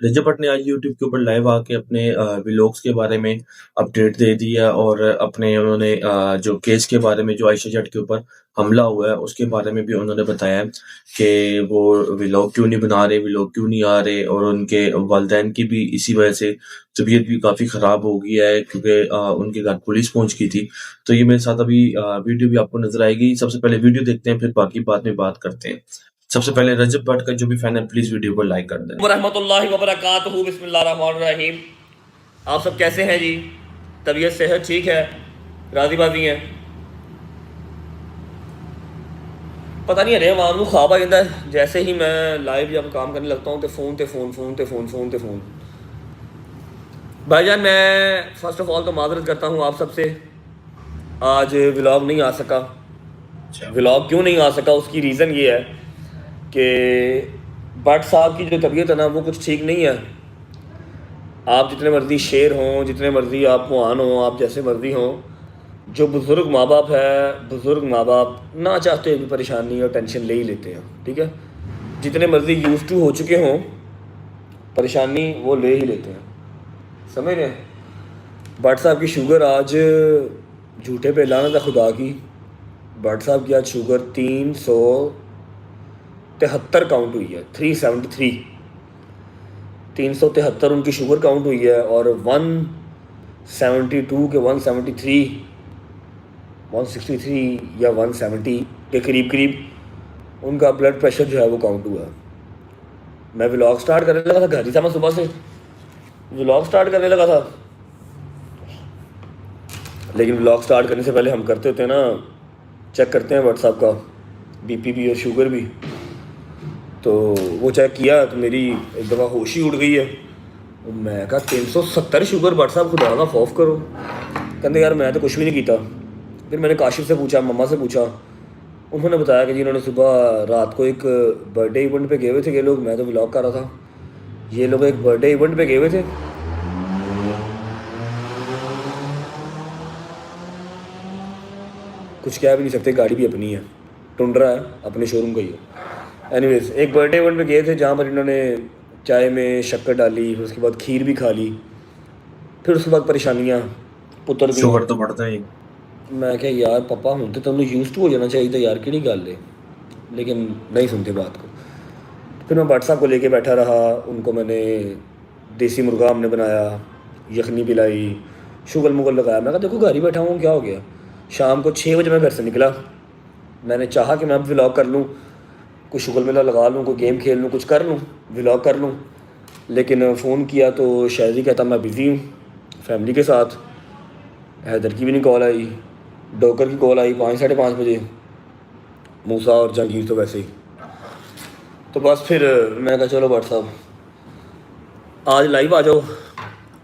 रजब भट्ट ने आज यूट्यूब के ऊपर लाइव आके अपने व्लॉग्स के बारे में अपडेट दे दिया और अपने उन्होंने जो केस के बारे में जो आयशा जट के ऊपर हमला हुआ है उसके बारे में भी उन्होंने बताया है कि वो व्लॉग क्यों नहीं बना रहे, व्लॉग क्यों नहीं आ रहे और उनके वालिदैन की भी इसी वजह से तबीयत भी काफ़ी ख़राब हो गई है क्योंकि उनके घर पुलिस पहुंच गई थी। तो ये मेरे साथ अभी वीडियो भी आपको नज़र आएगी। सबसे पहले वीडियो देखते हैं, फिर बाकी बाद में बात करते हैं। सबसे पहले रजब भट्ट का जो भी फैन है प्लीज वीडियो को लाइक कर दें। वरहमतुल्लाहि वबरकातुहू, बिस्मिल्लाहिर्रहमानिर्रहीम। आप सब कैसे हैं जी? तबीयत सेहत ठीक है? राजी बाजी हैं? पता नहीं है आवाम को ख्वाब आ जाता है जैसे ही मैं लाइव जब काम करने लगता हूँ तो फ़ोन। भाईजान, मैं फ़र्स्ट ऑफ ऑल तो माजरत करता हूँ आप सबसे, आज व्लॉग नहीं आ सका। व्लॉग क्यों नहीं आ सका उसकी रीज़न ये है कि भट्ट साहब की जो तबीयत है ना वो कुछ ठीक नहीं है। आप जितने मर्ज़ी शेर हों, जितने मर्ज़ी आप मुआन हों, आप जैसे मर्ज़ी हों, जो बुज़ुर्ग माँ बाप है, बुज़ुर्ग माँ बाप ना चाहते हुए भी परेशानी और टेंशन ले ही लेते हैं, ठीक है। जितने मर्ज़ी यूज़ टू हो चुके हों परेशानी वो ले ही लेते हैं, समझ रहे हैं। भट्ट साहब की शुगर आज झूठे पे लानत है खुदा की, भट्ट साहब की आज शुगर 373 काउंट हुई है, 373 373 उनकी शुगर काउंट हुई है और 172 के 173 163 या 170 के करीब उनका ब्लड प्रेशर जो है वो काउंट हुआ। मैं व्लॉग स्टार्ट करने लगा था, घर ही था मैं, सुबह से व्लॉग स्टार्ट करने लगा था, लेकिन व्लॉग स्टार्ट करने से पहले हम करते होते हैं ना, चेक करते हैं व्हाट्सएप का बीपी भी और शुगर भी। तो वो चेक किया तो मेरी एक दफ़ा होश ही उड़ गई है। मैं कहा 370 शुगर, व्हाट्सएप खुदा का खौफ करो। कहते यार मैं तो कुछ भी नहीं किया। फिर मैंने काशिफ से पूछा, मम्मा से पूछा, उन्होंने बताया कि जी उन्होंने सुबह रात को एक बर्थडे इवेंट पे गए हुए थे ये लोग, मैं तो व्लॉग कर रहा था, ये लोग एक बर्थडे इवेंट पे गए हुए थे। कुछ कह भी नहीं सकते, गाड़ी भी अपनी है, टुंड्रा है, अपने शोरूम का ही है। एनीवेज, एक बर्थडे इवेंट पे गए थे जहाँ पर इन्होंने चाय में शक्कर डाली, फिर उसके बाद खीर भी खा ली, फिर उसके बाद परेशानियाँ पुत्र भी। शुगर तो बढ़ता ही। मैं क्या यार पापा हूँ तो तुमने यूज टू हो जाना चाहिए था यार, कि गल है, लेकिन नहीं सुनते बात को। फिर मैं भट्ट साहब को लेके बैठा रहा, उनको मैंने देसी मुर्गा हमने बनाया, यखनी पिलाई, शुगर मुगल लगाया। मैं कहा देखो घर ही बैठा हूँ, क्या हो गया। शाम को 6 बजे मैं घर से निकला, मैंने चाहा कि मैं अब व्लॉग कर लूँ, कोई शुगर मेला लगा लूँ, कोई गेम खेल लूँ, कुछ कर लूँ, व्लॉग कर लूँ, लेकिन फ़ोन किया तो शायद कहता मैं बिज़ी हूँ फैमिली के साथ। हैदर की भी नहीं कॉल आई, डोकर की कॉल आई 5 साढ़े 5 बजे, मूसा और जहांगीर तो वैसे ही। तो बस फिर मैं कहा चलो भट्ट साहब आज लाइव आ जाओ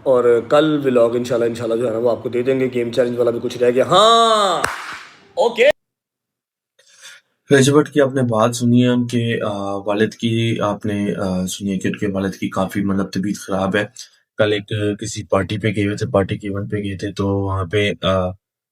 और कल व्लॉग इंशाल्लाह जो है ना वो आपको दे देंगे। गेम चैलेंज वाला भी कुछ रह गया, हाँ ओके। रजब भट्ट की आपने बात सुनी है, उनके वालिद की आपने सुनी है कि उनके वालिद की काफ़ी मतलब तबीयत ख़राब है। कल एक किसी पार्टी पे गए हुए थे, पार्टी के इवेंट पे गए थे, तो वहाँ पे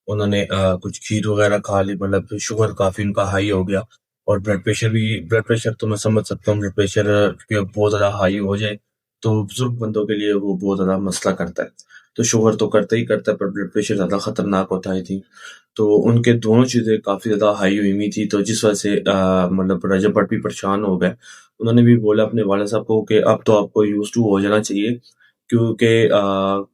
उन्होंने कुछ खीर वगैरह खा ली, मतलब शुगर काफ़ी उनका हाई हो गया और ब्लड प्रेशर तो मैं समझ सकता हूँ, ब्लड प्रेशर बहुत ज़्यादा हाई हो जाए तो बुजुर्ग बंदों के लिए वो बहुत ज़्यादा मसला करता है। तो शुगर तो करता ही करता है पर ब्लड प्रेशर ज़्यादा खतरनाक होता है थी। तो उनके दोनों चीज़ें काफ़ी ज़्यादा हाई हुई थी, तो जिस वजह से मतलब रजब भट्ट भी परेशान हो गए। उन्होंने भी बोला अपने वालिद साहब को कि अब तो आपको यूज़ टू हो जाना चाहिए, क्योंकि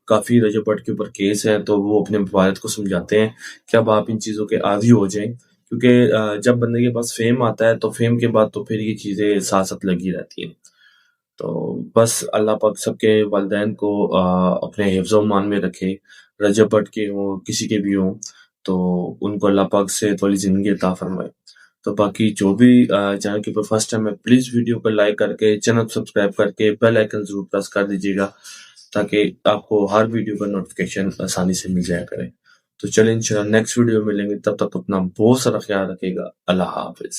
काफ़ी रजब भट्ट के ऊपर केस हैं, तो वो अपने वालिद को समझाते हैं कि अब आप इन चीज़ों के आदी हो जाएँ, क्योंकि जब बंदे के पास फ़ेम आता है तो फ़ेम के बाद तो फिर ये चीज़ें साथ-साथ लगी रहती हैं। तो बस अल्लाह पाक सबके वालिदैन को अपने हिफ्ज़-ओ-मान में रखे, रजब भट्ट के हों, किसी के भी हों, तो उनको अल्लाह पाक सेहत वाली ज़िंदगी अता फ़रमाए। तो बाकी जो भी चैनल के ऊपर फर्स्ट टाइम है, प्लीज़ वीडियो को लाइक करके, चैनल सब्सक्राइब करके, बेल आइकन ज़रूर प्रेस कर दीजिएगा, ताकि आपको हर वीडियो का नोटिफ़िकेशन आसानी से मिल जाया करे। तो चलिए इंशाल्लाह नेक्स्ट वीडियो में मिलेंगे, तब तक अपना बहुत सारा ख़्याल रखिएगा। अल्लाह हाफ़िज़।